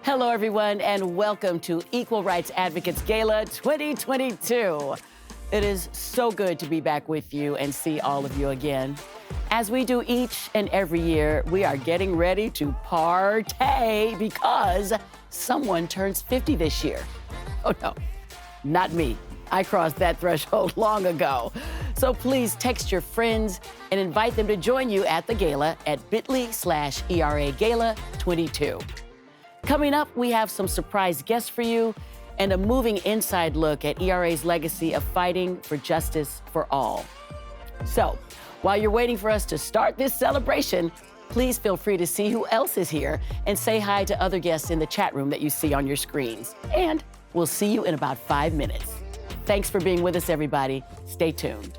Hello, everyone, and welcome to Equal Rights Advocates Gala 2022. It is so good to be back with you and see all of you again. As we do each and every year, we are getting ready to partay because someone turns 50 this year. Oh, no, not me. I crossed that threshold long ago. So please text your friends and invite them to join you at the gala at bit.ly/ERA Gala 22. Coming up, we have some surprise guests for you and a moving inside look at ERA's legacy of fighting for justice for all. So, while you're waiting for us to start this celebration, please feel free to see who else is here and say hi to other guests in the chat room that you see on your screens. And we'll see you in about 5 minutes. Thanks for being with us, everybody. Stay tuned.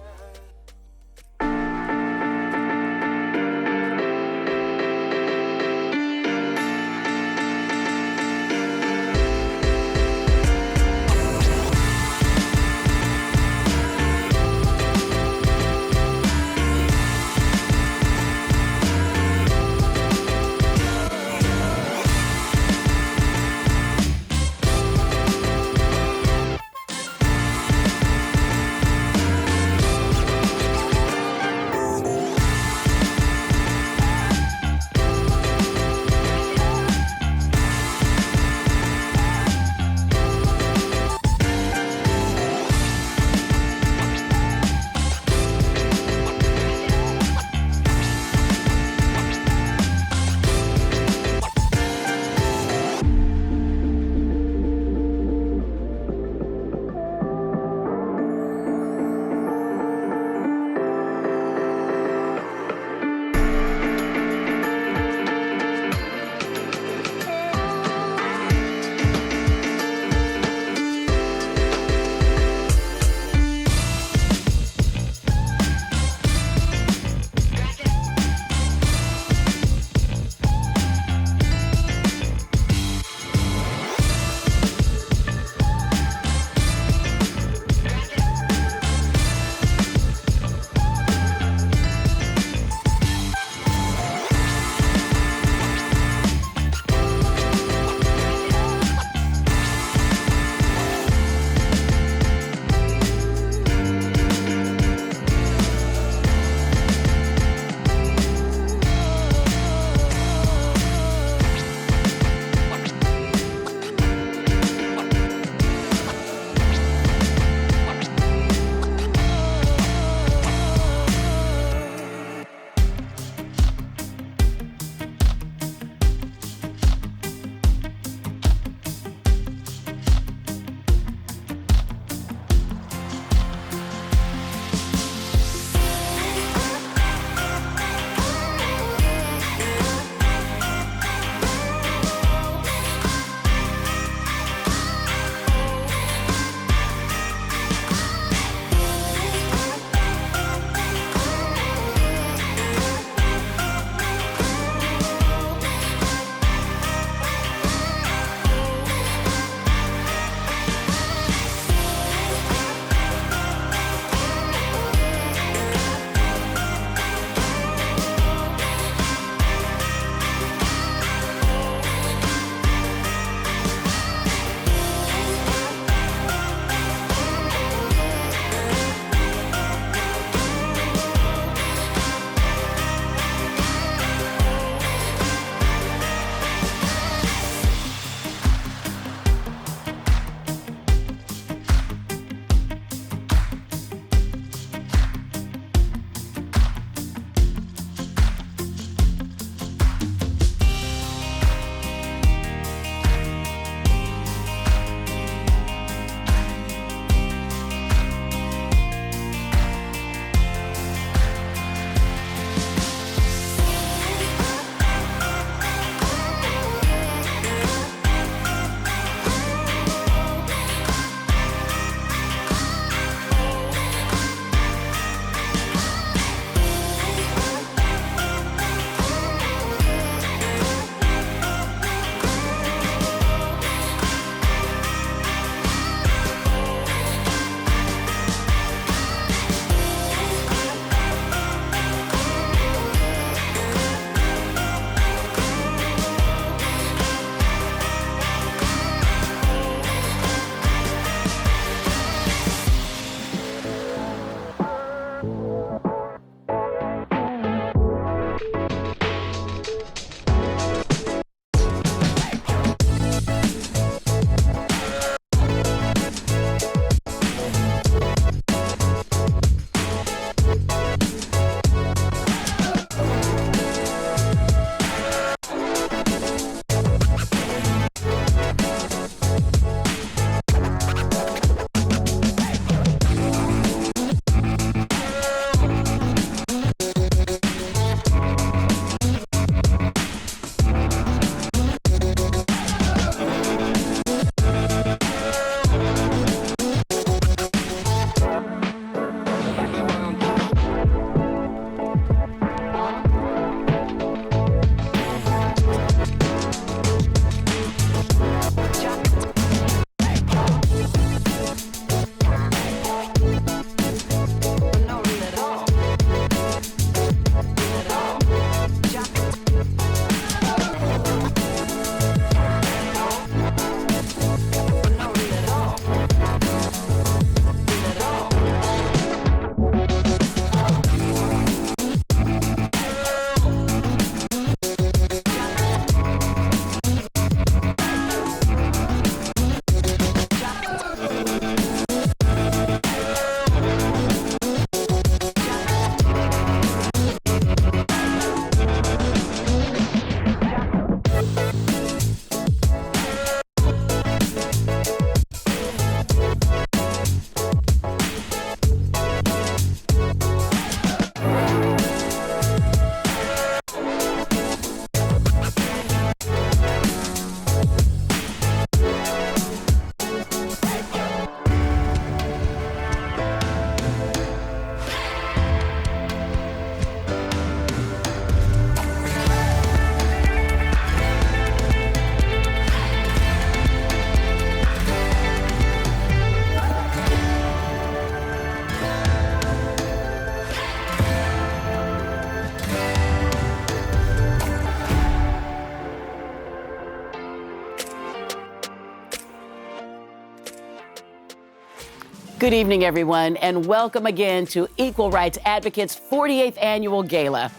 Good evening, everyone, and welcome again to Equal Rights Advocates' 48th Annual Gala.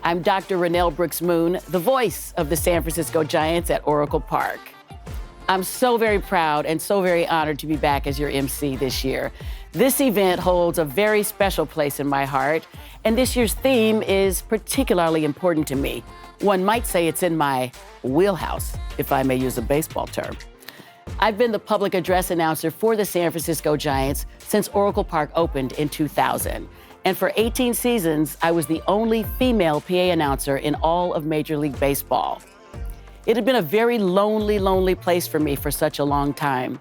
I'm Dr. Renelle Brooks-Moon, the voice of the San Francisco Giants at Oracle Park. I'm so very proud and so very honored to be back as your MC this year. This event holds a very special place in my heart, and this year's theme is particularly important to me. One might say it's in my wheelhouse, if I may use a baseball term. I've been the public address announcer for the San Francisco Giants since Oracle Park opened in 2000. And for 18 seasons, I was the only female PA announcer in all of Major League Baseball. It had been a very lonely place for me for such a long time.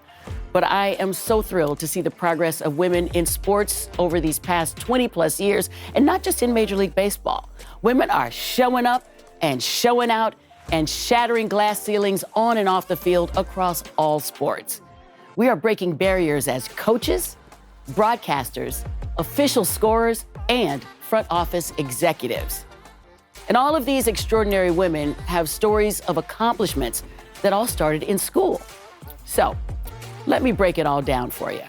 But I am so thrilled to see the progress of women in sports over these past 20 plus years, and not just in Major League Baseball. Women are showing up and showing out and shattering glass ceilings on and off the field across all sports. We are breaking barriers as coaches, broadcasters, official scorers, and front office executives. And all of these extraordinary women have stories of accomplishments that all started in school. So, let me break it all down for you.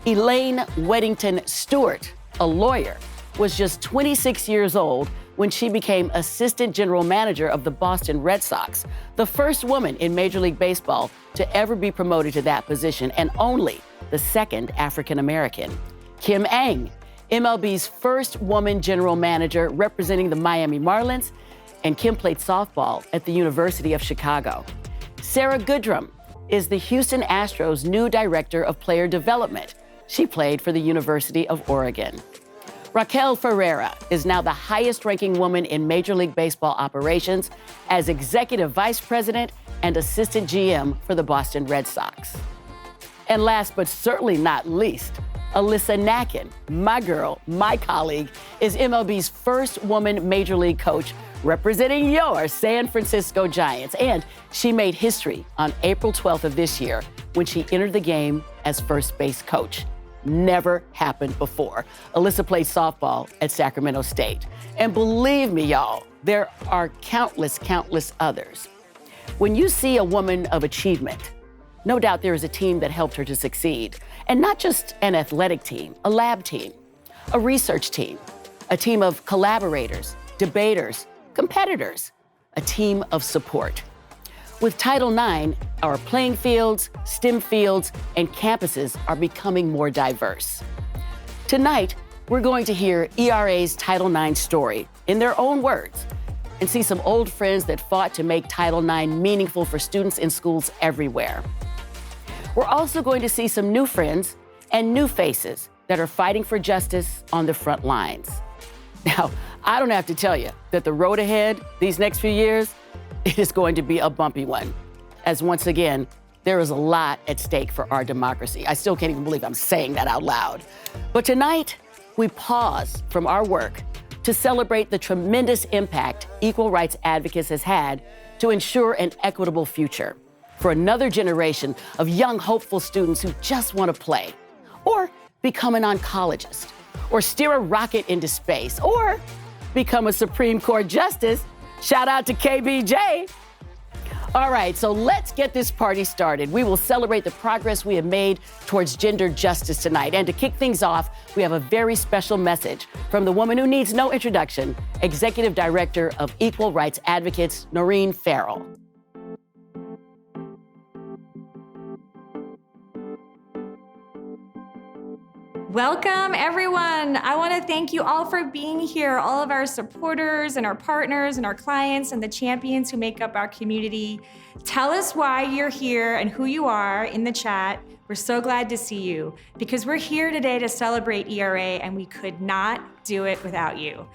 Elaine Weddington Stewart, a lawyer, was just 26 years old when she became assistant general manager of the Boston Red Sox, the first woman in Major League Baseball to ever be promoted to that position, and only the second African American. Kim Ng, MLB's first woman general manager representing the Miami Marlins, and Kim played softball at the University of Chicago. Sarah Goodrum is the Houston Astros' new director of player development. She played for the University of Oregon. Raquel Ferreira is now the highest-ranking woman in Major League Baseball operations as executive vice president and assistant GM for the Boston Red Sox. And last but certainly not least, Alyssa Nackin, my girl, my colleague, is MLB's first woman Major League coach representing your San Francisco Giants. And she made history on April 12th of this year when she entered the game as first base coach. Never happened before. Alyssa played softball at Sacramento State. And believe me, y'all, there are countless others. When you see a woman of achievement, no doubt there is a team that helped her to succeed. And not just an athletic team, a lab team, a research team, a team of collaborators, debaters, competitors, a team of support. With Title IX, our playing fields, STEM fields, and campuses are becoming more diverse. Tonight, we're going to hear ERA's Title IX story in their own words and see some old friends that fought to make Title IX meaningful for students in schools everywhere. We're also going to see some new friends and new faces that are fighting for justice on the front lines. Now, I don't have to tell you that the road ahead these next few years, it is going to be a bumpy one, as once again, there is a lot at stake for our democracy. I still can't even believe I'm saying that out loud. But tonight, we pause from our work to celebrate the tremendous impact Equal Rights Advocates has had to ensure an equitable future for another generation of young, hopeful students who just want to play, or become an oncologist, or steer a rocket into space, or become a Supreme Court justice. Shout out to KBJ. All right, so let's get this party started. We will celebrate the progress we have made towards gender justice tonight. And to kick things off, we have a very special message from the woman who needs no introduction, Executive Director of Equal Rights Advocates, Noreen Farrell. Welcome, everyone. I want to thank you all for being here, all of our supporters and our partners and our clients and the champions who make up our community. Tell us why you're here and who you are in the chat. We're so glad to see you because we're here today to celebrate ERA and we could not do it without you.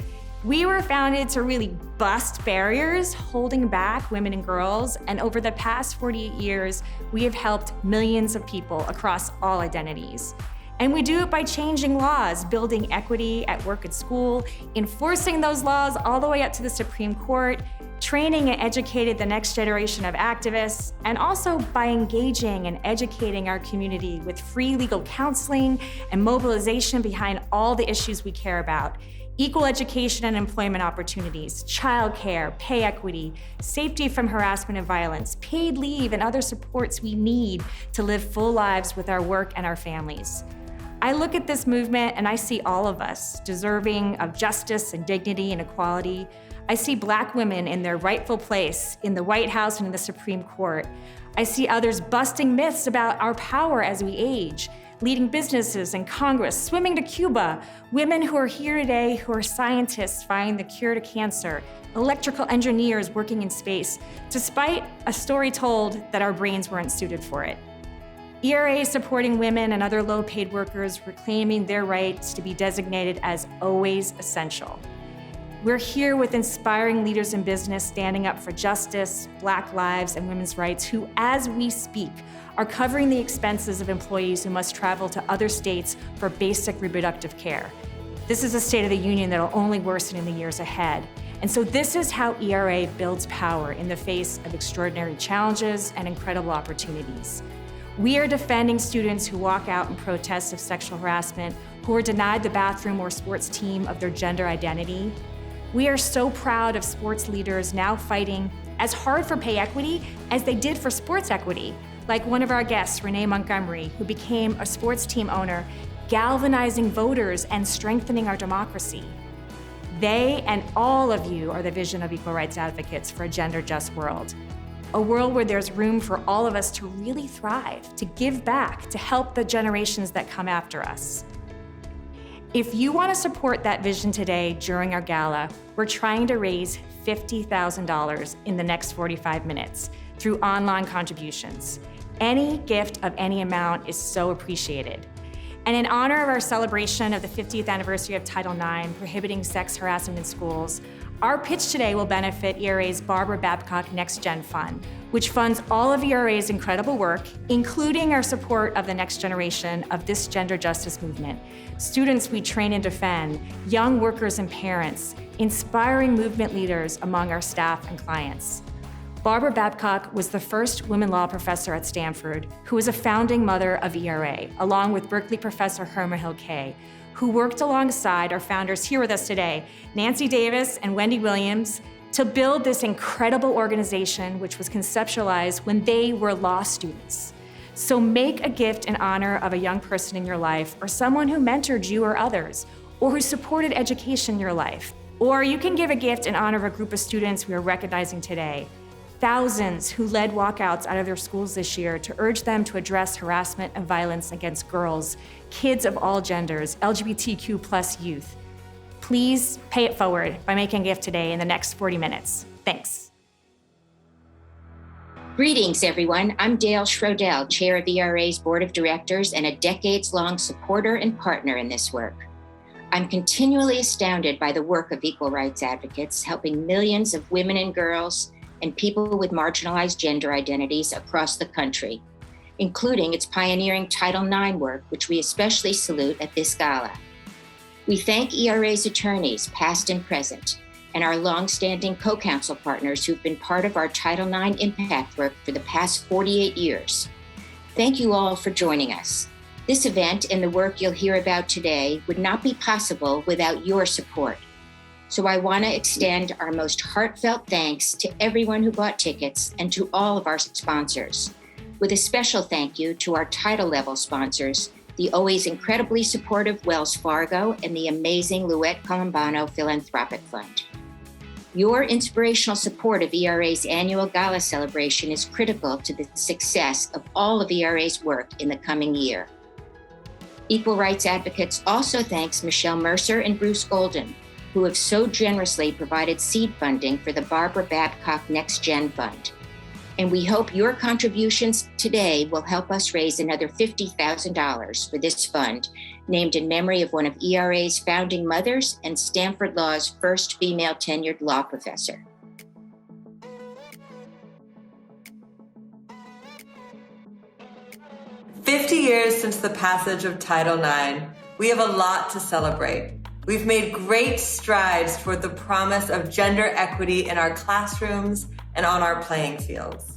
We were founded to really bust barriers holding back women and girls, and over the past 48 years, we have helped millions of people across all identities. And we do it by changing laws, building equity at work and school, enforcing those laws all the way up to the Supreme Court, training and educating the next generation of activists, and also by engaging and educating our community with free legal counseling and mobilization behind all the issues we care about. Equal education and employment opportunities, childcare, pay equity, safety from harassment and violence, paid leave, and other supports we need to live full lives with our work and our families. I look at this movement and I see all of us deserving of justice and dignity and equality. I see Black women in their rightful place in the White House and in the Supreme Court. I see others busting myths about our power as we age, leading businesses in Congress, swimming to Cuba, women who are here today who are scientists finding the cure to cancer, electrical engineers working in space, despite a story told that our brains weren't suited for it. ERA supporting women and other low-paid workers reclaiming their rights to be designated as always essential. We're here with inspiring leaders in business standing up for justice, Black lives, and women's rights who, as we speak, are covering the expenses of employees who must travel to other states for basic reproductive care. This is a State of the Union that will only worsen in the years ahead. And so this is how ERA builds power in the face of extraordinary challenges and incredible opportunities. We are defending students who walk out in protest of sexual harassment, who are denied the bathroom or sports team of their gender identity. We are so proud of sports leaders now fighting as hard for pay equity as they did for sports equity, like one of our guests, Renee Montgomery, who became a sports team owner, galvanizing voters and strengthening our democracy. They and all of you are the vision of equal rights advocates for a gender-just world. A world where there's room for all of us to really thrive, to give back, to help the generations that come after us. If you want to support that vision today during our gala, we're trying to raise $50,000 in the next 45 minutes through online contributions. Any gift of any amount is so appreciated. And in honor of our celebration of the 50th anniversary of Title IX, prohibiting sex harassment in schools, our pitch today will benefit ERA's Barbara Babcock Next Gen Fund, which funds all of ERA's incredible work, including our support of the next generation of this gender justice movement, students we train and defend, young workers and parents, inspiring movement leaders among our staff and clients. Barbara Babcock was the first women law professor at Stanford, who was a founding mother of ERA, along with Berkeley professor Herma Hill Kay, who worked alongside our founders here with us today, Nancy Davis and Wendy Williams, to build this incredible organization which was conceptualized when they were law students. So make a gift in honor of a young person in your life, or someone who mentored you or others, or who supported education in your life. Or you can give a gift in honor of a group of students we are recognizing today. Thousands who led walkouts out of their schools this year to urge them to address harassment and violence against girls, kids of all genders, LGBTQ+ youth. Please pay it forward by making a gift today in the next 40 minutes. Thanks. Greetings, everyone. I'm Dale Schroedel, chair of ERA's board of directors and a decades-long supporter and partner in this work. I'm continually astounded by the work of equal rights advocates, helping millions of women and girls and people with marginalized gender identities across the country, including its pioneering Title IX work, which we especially salute at this gala. We thank ERA's attorneys, past and present, and our longstanding co-counsel partners who've been part of our Title IX impact work for the past 48 years. Thank you all for joining us. This event and the work you'll hear about today would not be possible without your support. So I want to extend our most heartfelt thanks to everyone who bought tickets and to all of our sponsors, with a special thank you to our title level sponsors, the always incredibly supportive Wells Fargo and the amazing Louette Colombano Philanthropic Fund. Your inspirational support of ERA's annual gala celebration is critical to the success of all of ERA's work in the coming year. Equal Rights Advocates also thanks Michelle Mercer and Bruce Golden, who have so generously provided seed funding for the Barbara Babcock Next Gen Fund. And we hope your contributions today will help us raise another $50,000 for this fund, named in memory of one of ERA's founding mothers and Stanford Law's first female tenured law professor. "50 years since the passage of Title IX, we have a lot to celebrate. We've made great strides toward the promise of gender equity in our classrooms and on our playing fields.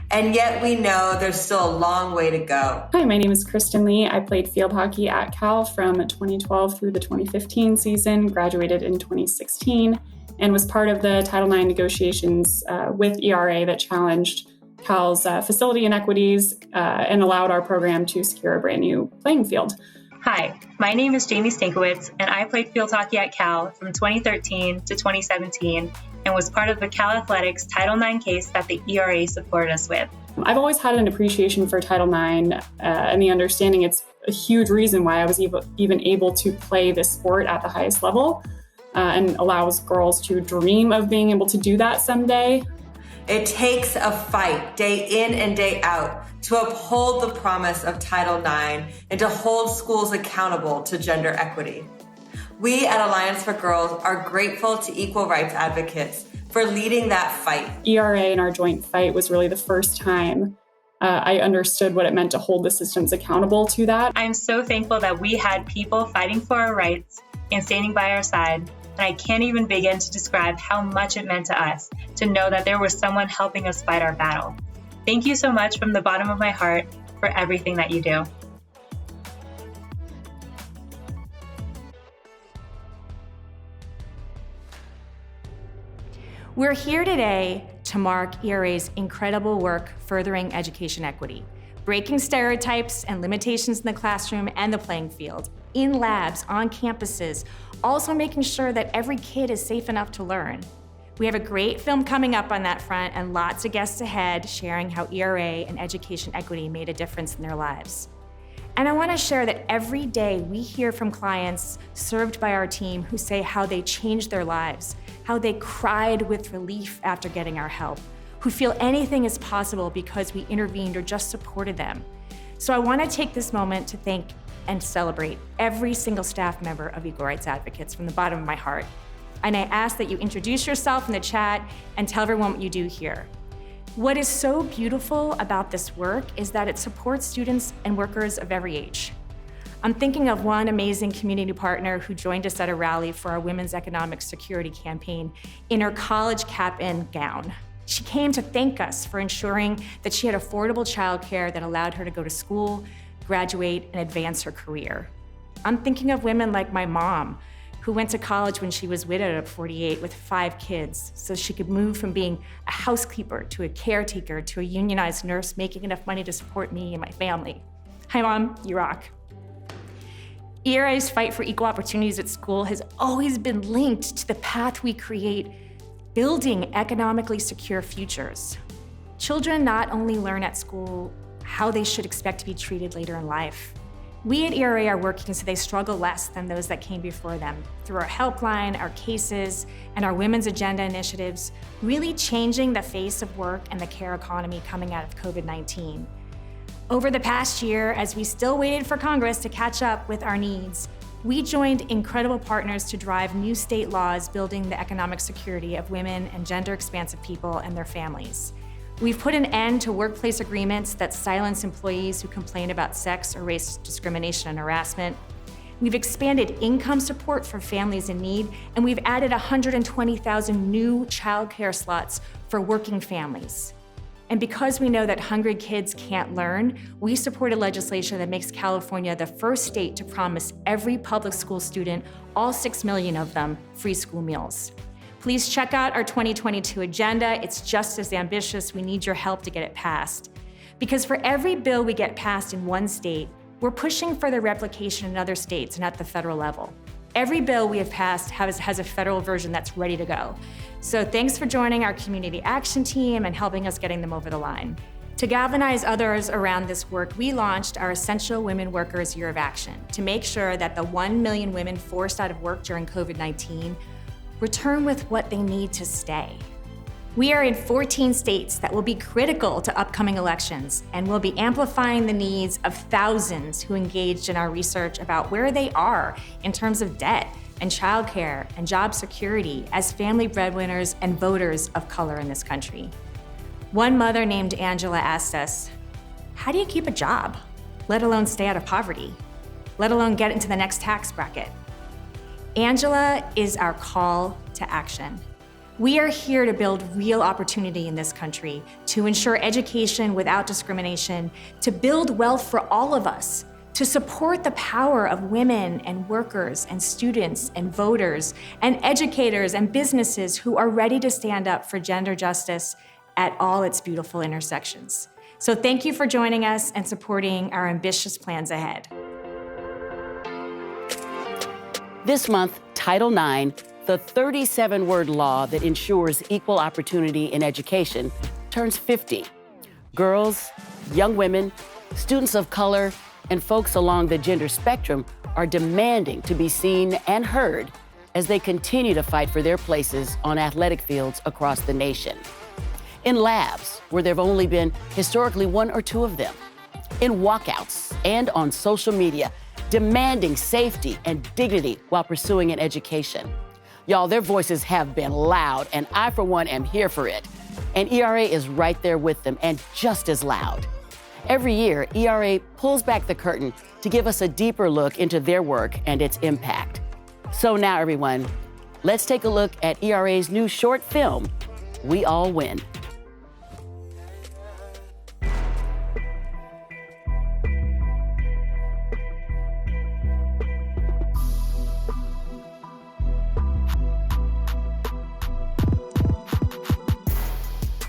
And yet we know there's still a long way to go." Hi, my name is Kristen Lee. I played field hockey at Cal from 2012 through the 2015 season, graduated in 2016, and was part of the Title IX negotiations with ERA that challenged Cal's facility inequities and allowed our program to secure a brand new playing field. Hi, my name is Jamie Stankiewicz, and I played field hockey at Cal from 2013 to 2017 and was part of the Cal Athletics Title IX case that the ERA supported us with. I've always had an appreciation for Title IX and the understanding it's a huge reason why I was even able to play this sport at the highest level and allows girls to dream of being able to do that someday. It takes a fight day in and day out to uphold the promise of Title IX and to hold schools accountable to gender equity. We at Alliance for Girls are grateful to equal rights advocates for leading that fight. ERA and our joint fight was really the first time I understood what it meant to hold the systems accountable to that. I'm so thankful that we had people fighting for our rights and standing by our side. And I can't even begin to describe how much it meant to us to know that there was someone helping us fight our battle. Thank you so much from the bottom of my heart for everything that you do. We're here today to mark ERA's incredible work furthering education equity, breaking stereotypes and limitations in the classroom and the playing field, in labs, on campuses, also making sure that every kid is safe enough to learn. We have a great film coming up on that front and lots of guests ahead sharing how ERA and education equity made a difference in their lives. And I want to share that every day we hear from clients served by our team who say how they changed their lives, how they cried with relief after getting our help, who feel anything is possible because we intervened or just supported them. So I want to take this moment to thank and celebrate every single staff member of Equal Rights Advocates from the bottom of my heart. And I ask that you introduce yourself in the chat and tell everyone what you do here. What is so beautiful about this work is that it supports students and workers of every age. I'm thinking of one amazing community partner who joined us at a rally for our Women's Economic Security campaign in her college cap-in gown. She came to thank us for ensuring that she had affordable childcare that allowed her to go to school, graduate, and advance her career. I'm thinking of women like my mom, who went to college when she was widowed at 48 with 5 kids, so she could move from being a housekeeper to a caretaker to a unionized nurse, making enough money to support me and my family. Hi, Mom, you rock. ERA's fight for equal opportunities at school has always been linked to the path we create, building economically secure futures. Children not only learn at school how they should expect to be treated later in life. We at ERA are working so they struggle less than those that came before them through our helpline, our cases, and our Women's Agenda initiatives, really changing the face of work and the care economy coming out of COVID-19. Over the past year, as we still waited for Congress to catch up with our needs, we joined incredible partners to drive new state laws building the economic security of women and gender-expansive people and their families. We've put an end to workplace agreements that silence employees who complain about sex or race discrimination and harassment. We've expanded income support for families in need, and we've added 120,000 new childcare slots for working families. And because we know that hungry kids can't learn, we supported legislation that makes California the first state to promise every public school student, all 6 million of them, free school meals. Please check out our 2022 agenda. It's just as ambitious. We need your help to get it passed. Because for every bill we get passed in one state, we're pushing for the replication in other states and at the federal level. Every bill we have passed has a federal version that's ready to go. So thanks for joining our community action team and helping us getting them over the line. To galvanize others around this work, we launched our Essential Women Workers Year of Action to make sure that the 1 million women forced out of work during COVID-19 return with what they need to stay. We are in 14 states that will be critical to upcoming elections, and we'll be amplifying the needs of thousands who engaged in our research about where they are in terms of debt and childcare and job security as family breadwinners and voters of color in this country. One mother named Angela asked us, how do you keep a job, let alone stay out of poverty, let alone get into the next tax bracket? Angela is our call to action. We are here to build real opportunity in this country, to ensure education without discrimination, to build wealth for all of us, to support the power of women and workers and students and voters and educators and businesses who are ready to stand up for gender justice at all its beautiful intersections. So thank you for joining us and supporting our ambitious plans ahead. This month, Title IX, the 37-word law that ensures equal opportunity in education, turns 50. Girls, young women, students of color, and folks along the gender spectrum are demanding to be seen and heard as they continue to fight for their places on athletic fields across the nation. In labs, where there have only been historically one or two of them. In walkouts and on social media, demanding safety and dignity while pursuing an education. Y'all, their voices have been loud, and I, for one, am here for it. And ERA is right there with them and just as loud. Every year, ERA pulls back the curtain to give us a deeper look into their work and its impact. So now, everyone, let's take a look at ERA's new short film, We All Win.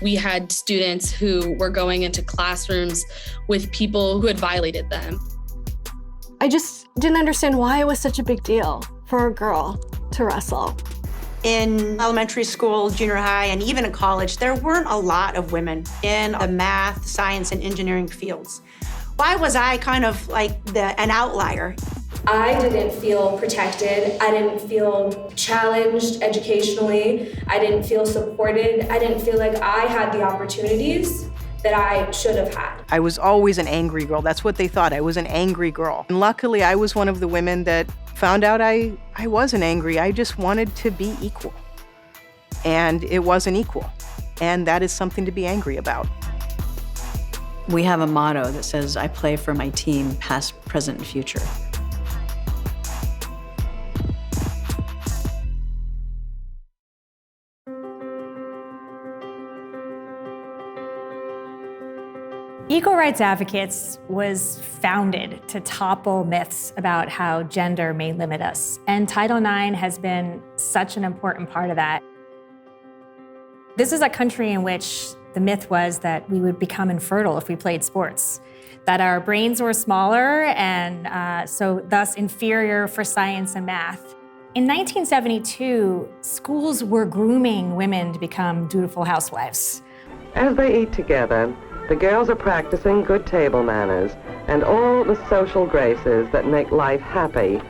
We had students who were going into classrooms with people who had violated them. I just didn't understand why it was such a big deal for a girl to wrestle. In elementary school, junior high, and even in college, there weren't a lot of women in the math, science, and engineering fields. Why was I kind of like an outlier? I didn't feel protected. I didn't feel challenged educationally. I didn't feel supported. I didn't feel like I had the opportunities that I should have had. I was always an angry girl. That's what they thought. I was an angry girl. And luckily, I was one of the women that found out I wasn't angry. I just wanted to be equal. And it wasn't equal. And that is something to be angry about. We have a motto that says, I play for my team, past, present, and future. Equal Rights Advocates was founded to topple myths about how gender may limit us, and Title IX has been such an important part of that. This is a country in which the myth was that we would become infertile if we played sports, that our brains were smaller and so thus inferior for science and math. In 1972, schools were grooming women to become dutiful housewives. As they eat together, the girls are practicing good table manners and all the social graces that make life happy.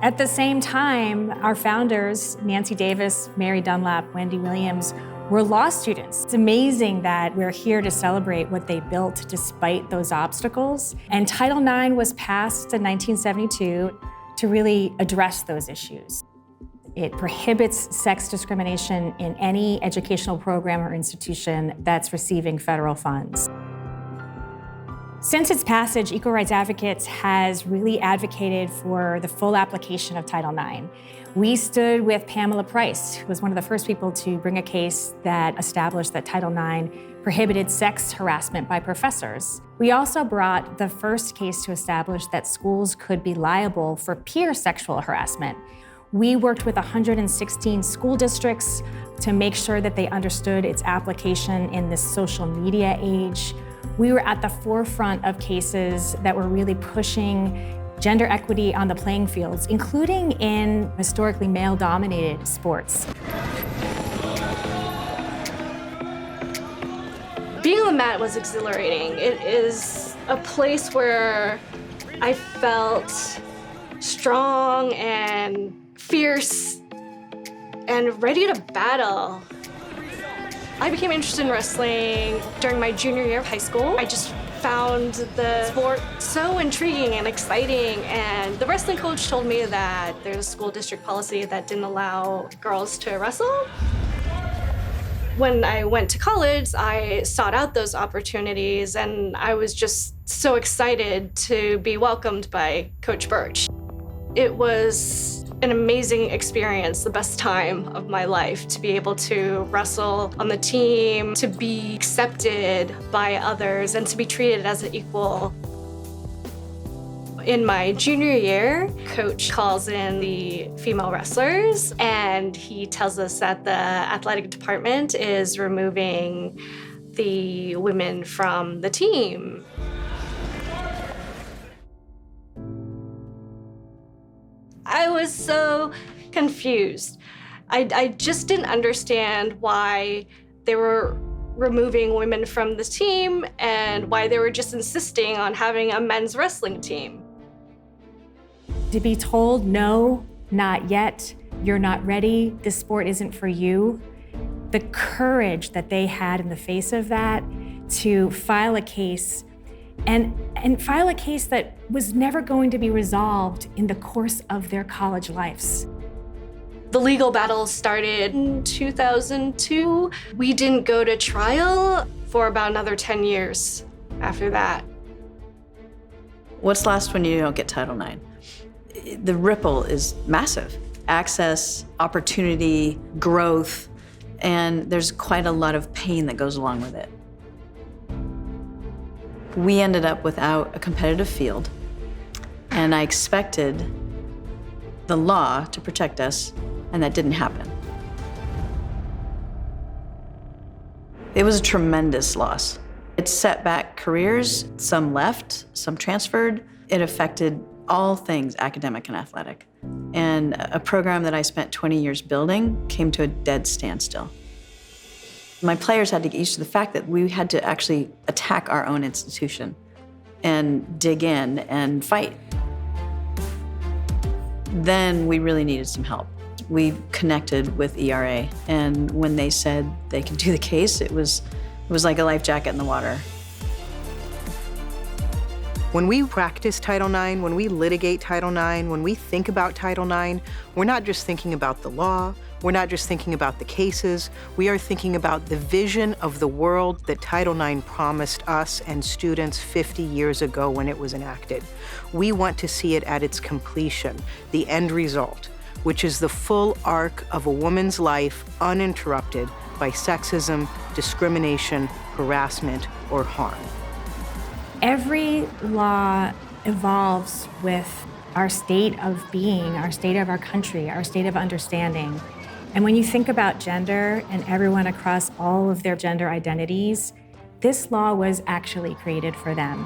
At the same time, our founders, Nancy Davis, Mary Dunlap, Wendy Williams, were law students. It's amazing that we're here to celebrate what they built despite those obstacles. And Title IX was passed in 1972 to really address those issues. It prohibits sex discrimination in any educational program or institution that's receiving federal funds. Since its passage, Equal Rights Advocates has really advocated for the full application of Title IX. We stood with Pamela Price, who was one of the first people to bring a case that established that Title IX prohibited sex harassment by professors. We also brought the first case to establish that schools could be liable for peer sexual harassment. We worked with 116 school districts to make sure that they understood its application in this social media age. We were at the forefront of cases that were really pushing gender equity on the playing fields, including in historically male-dominated sports. Being on the mat was exhilarating. It is a place where I felt strong and fierce and ready to battle. I became interested in wrestling during my junior year of high school. I just found the sport so intriguing and exciting, and the wrestling coach told me that there's a school district policy that didn't allow girls to wrestle. When I went to college, I sought out those opportunities, and I was just so excited to be welcomed by Coach Birch. It was an amazing experience, the best time of my life, to be able to wrestle on the team, to be accepted by others, and to be treated as an equal. In my junior year, Coach calls in the female wrestlers, and he tells us that the athletic department is removing the women from the team. I was so confused. I just didn't understand why they were removing women from the team and why they were just insisting on having a men's wrestling team. To be told, no, not yet, you're not ready, this sport isn't for you. The courage that they had in the face of that to file a case and file a case that was never going to be resolved in the course of their college lives. The legal battle started in 2002. We didn't go to trial for about another 10 years after that. What's lost when you don't get Title IX? The ripple is massive. Access, opportunity, growth, and there's quite a lot of pain that goes along with it. We ended up without a competitive field, and I expected the law to protect us, and that didn't happen. It was a tremendous loss. It set back careers, some left, some transferred. It affected all things academic and athletic. And a program that I spent 20 years building came to a dead standstill. My players had to get used to the fact that we had to actually attack our own institution and dig in and fight. Then we really needed some help. We connected with ERA, and when they said they could do the case, it was like a life jacket in the water. When we practice Title IX, when we litigate Title IX, when we think about Title IX, we're not just thinking about the law, we're not just thinking about the cases, we are thinking about the vision of the world that Title IX promised us and students 50 years ago when it was enacted. We want to see it at its completion, the end result, which is the full arc of a woman's life uninterrupted by sexism, discrimination, harassment, or harm. Every law evolves with our state of being, our state of our country, our state of understanding. And when you think about gender and everyone across all of their gender identities, this law was actually created for them.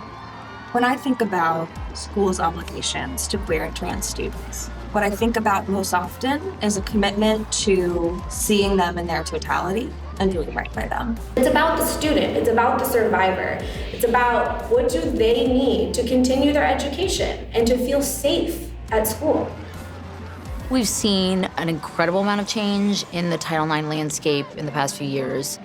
When I think about schools' obligations to queer and trans students, what I think about most often is a commitment to seeing them in their totality and doing right by them. It's about the student, it's about the survivor. It's about what do they need to continue their education and to feel safe at school. We've seen an incredible amount of change in the Title IX landscape in the past few years.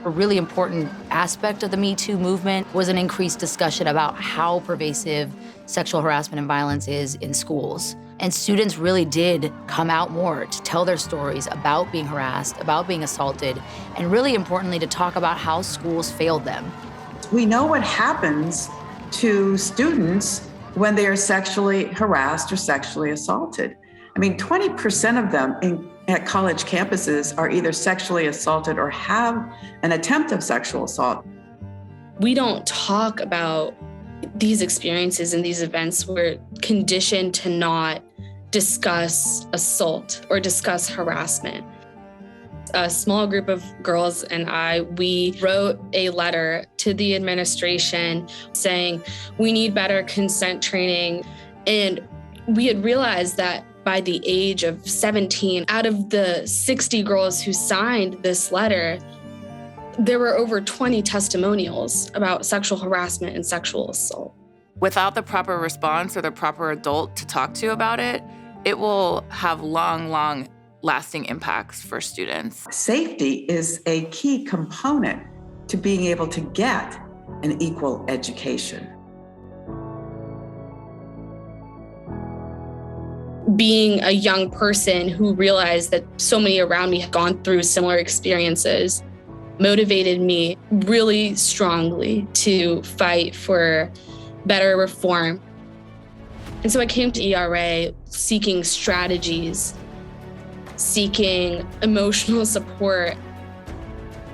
A really important aspect of the Me Too movement was an increased discussion about how pervasive sexual harassment and violence is in schools. And students really did come out more to tell their stories about being harassed, about being assaulted, and really importantly, to talk about how schools failed them. We know what happens to students when they are sexually harassed or sexually assaulted. I mean, 20% of them at college campuses are either sexually assaulted or have an attempt of sexual assault. We don't talk about these experiences and these events. We're conditioned to not discuss assault or discuss harassment. A small group of girls and we wrote a letter to the administration saying we need better consent training. And we had realized that by the age of 17, out of the 60 girls who signed this letter, there were over 20 testimonials about sexual harassment and sexual assault. Without the proper response or the proper adult to talk to about it, it will have long lasting impacts for students. Safety is a key component to being able to get an equal education. Being a young person who realized that so many around me had gone through similar experiences motivated me really strongly to fight for better reform. And so I came to ERA seeking strategies, seeking emotional support.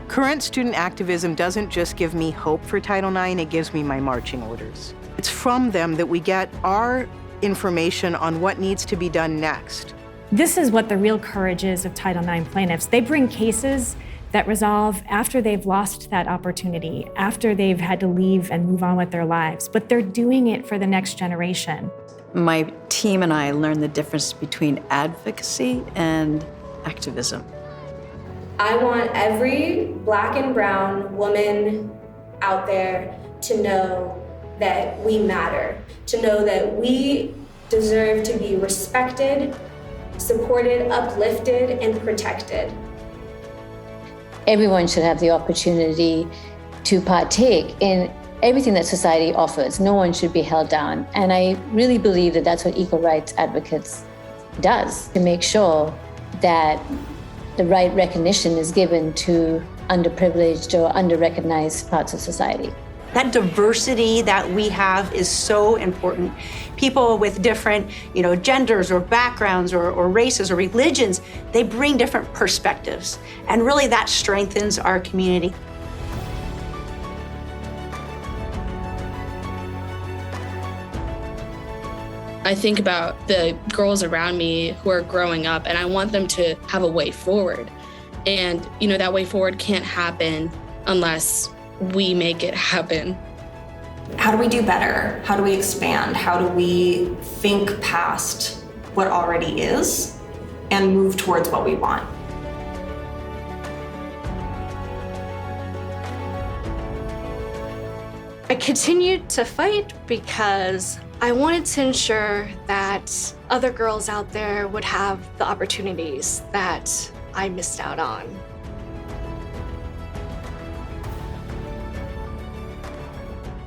Current student activism doesn't just give me hope for Title IX, it gives me my marching orders. It's from them that we get our information on what needs to be done next. This is what the real courage is of Title IX plaintiffs. They bring cases that resolve after they've lost that opportunity, after they've had to leave and move on with their lives, but they're doing it for the next generation. My team and I learned the difference between advocacy and activism. I want every Black and brown woman out there to know that we matter, to know that we deserve to be respected, supported, uplifted, and protected. Everyone should have the opportunity to partake in everything that society offers. No one should be held down. And I really believe that that's what Equal Rights Advocates does, to make sure that the right recognition is given to underprivileged or under-recognized parts of society. That diversity that we have is so important. People with different, genders or backgrounds or races or religions, they bring different perspectives. And really that strengthens our community. I think about the girls around me who are growing up, and I want them to have a way forward. And, that way forward can't happen unless we make it happen. How do we do better? How do we expand? How do we think past what already is and move towards what we want? I continued to fight because I wanted to ensure that other girls out there would have the opportunities that I missed out on.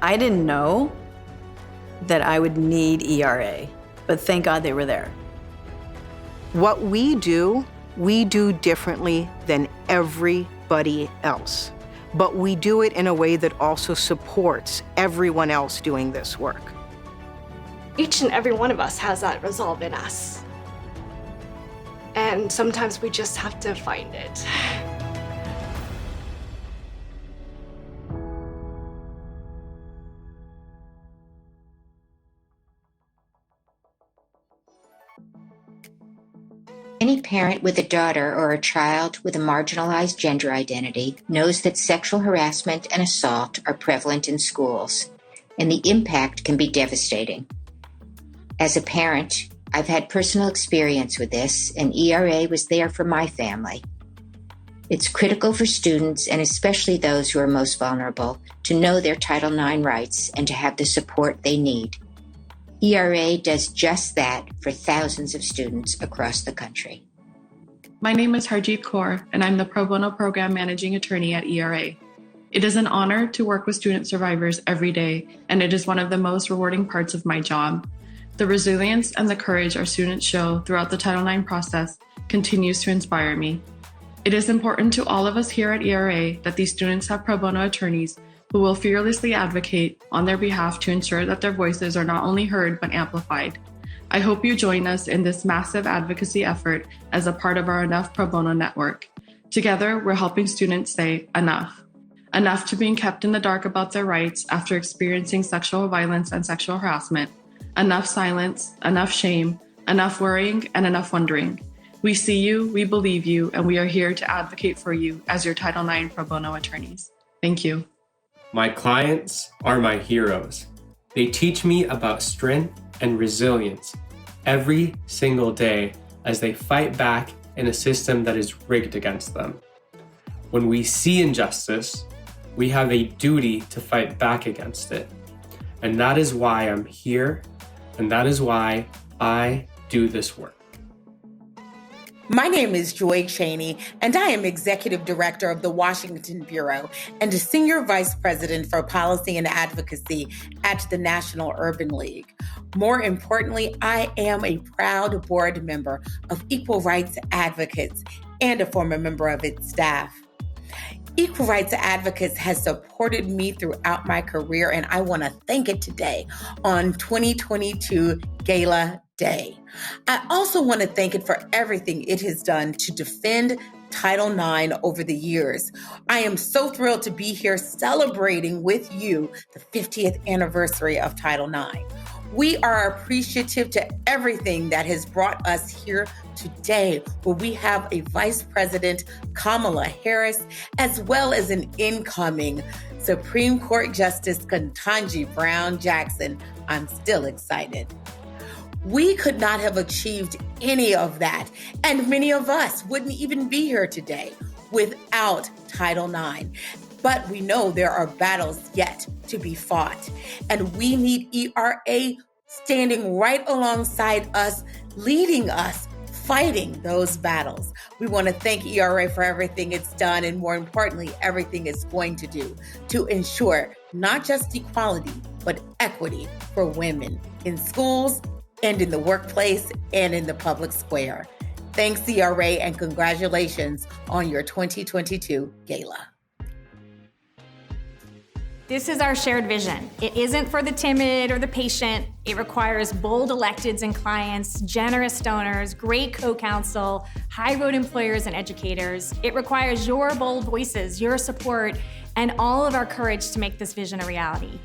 I didn't know that I would need ERA, but thank God they were there. What we do differently than everybody else. But we do it in a way that also supports everyone else doing this work. Each and every one of us has that resolve in us. And sometimes we just have to find it. Any parent with a daughter or a child with a marginalized gender identity knows that sexual harassment and assault are prevalent in schools, and the impact can be devastating. As a parent, I've had personal experience with this, and ERA was there for my family. It's critical for students, and especially those who are most vulnerable, to know their Title IX rights and to have the support they need. ERA does just that for thousands of students across the country. My name is Harjeet Kaur, and I'm the Pro Bono Program Managing Attorney at ERA. It is an honor to work with student survivors every day, and it is one of the most rewarding parts of my job. The resilience and the courage our students show throughout the Title IX process continues to inspire me. It is important to all of us here at ERA that these students have pro bono attorneys who will fearlessly advocate on their behalf to ensure that their voices are not only heard but amplified. I hope you join us in this massive advocacy effort as a part of our Enough Pro Bono network. Together, we're helping students say enough. Enough to being kept in the dark about their rights after experiencing sexual violence and sexual harassment. Enough silence, enough shame, enough worrying, and enough wondering. We see you, we believe you, and we are here to advocate for you as your Title IX pro bono attorneys. Thank you. My clients are my heroes. They teach me about strength and resilience every single day as they fight back in a system that is rigged against them. When we see injustice, we have a duty to fight back against it. And that is why I'm here, and that is why I do this work. My name is Joy Cheney, and I am Executive Director of the Washington Bureau and a Senior Vice President for Policy and Advocacy at the National Urban League. More importantly, I am a proud board member of Equal Rights Advocates and a former member of its staff. Equal Rights Advocates has supported me throughout my career, and I want to thank it today on 2022 Gala Day. I also want to thank it for everything it has done to defend Title IX over the years. I am so thrilled to be here celebrating with you the 50th anniversary of Title IX. We are appreciative to everything that has brought us here today, where we have a Vice President, Kamala Harris, as well as an incoming Supreme Court Justice, Ketanji Brown Jackson. I'm still excited. We could not have achieved any of that, and many of us wouldn't even be here today without Title IX. But we know there are battles yet to be fought, and we need ERA standing right alongside us, leading us, fighting those battles. We want to thank ERA for everything it's done, and more importantly, everything it's going to do to ensure not just equality, but equity for women in schools and in the workplace and in the public square. Thanks, ERA, and congratulations on your 2022 Gala. This is our shared vision. It isn't for the timid or the patient. It requires bold electeds and clients, generous donors, great co-counsel, high-road employers and educators. It requires your bold voices, your support, and all of our courage to make this vision a reality.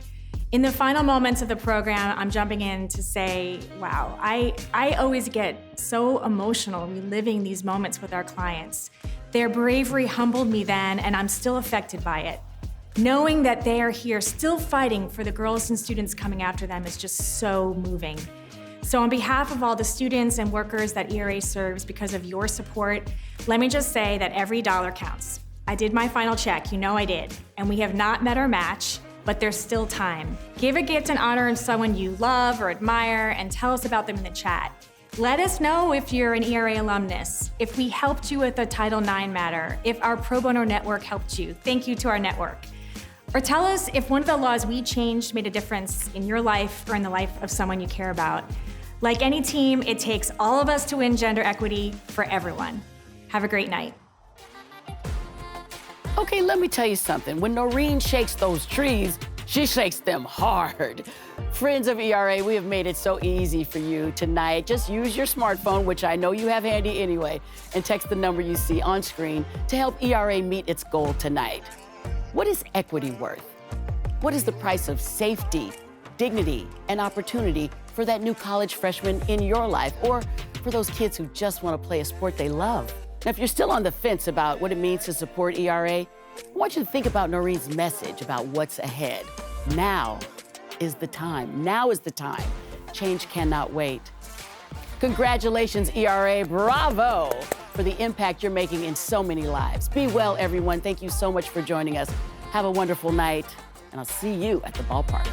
In the final moments of the program, I'm jumping in to say, wow, I always get so emotional reliving these moments with our clients. Their bravery humbled me then, and I'm still affected by it. Knowing that they are here still fighting for the girls and students coming after them is just so moving. So on behalf of all the students and workers that ERA serves because of your support, let me just say that every dollar counts. I did my final check, you know I did, and we have not met our match, but there's still time. Give a gift in honor of someone you love or admire and tell us about them in the chat. Let us know if you're an ERA alumnus, if we helped you with a Title IX matter, if our pro bono network helped you. Thank you to our network. Or tell us if one of the laws we changed made a difference in your life or in the life of someone you care about. Like any team, it takes all of us to win gender equity for everyone. Have a great night. Okay, let me tell you something. When Noreen shakes those trees, she shakes them hard. Friends of ERA, we have made it so easy for you tonight. Just use your smartphone, which I know you have handy anyway, and text the number you see on screen to help ERA meet its goal tonight. What is equity worth? What is the price of safety, dignity, and opportunity for that new college freshman in your life, or for those kids who just want to play a sport they love? Now, if you're still on the fence about what it means to support ERA, I want you to think about Noreen's message about what's ahead. Now is the time. Now is the time. Change cannot wait. Congratulations, ERA. Bravo for the impact you're making in so many lives. Be well, everyone. Thank you so much for joining us. Have a wonderful night, and I'll see you at the ballpark.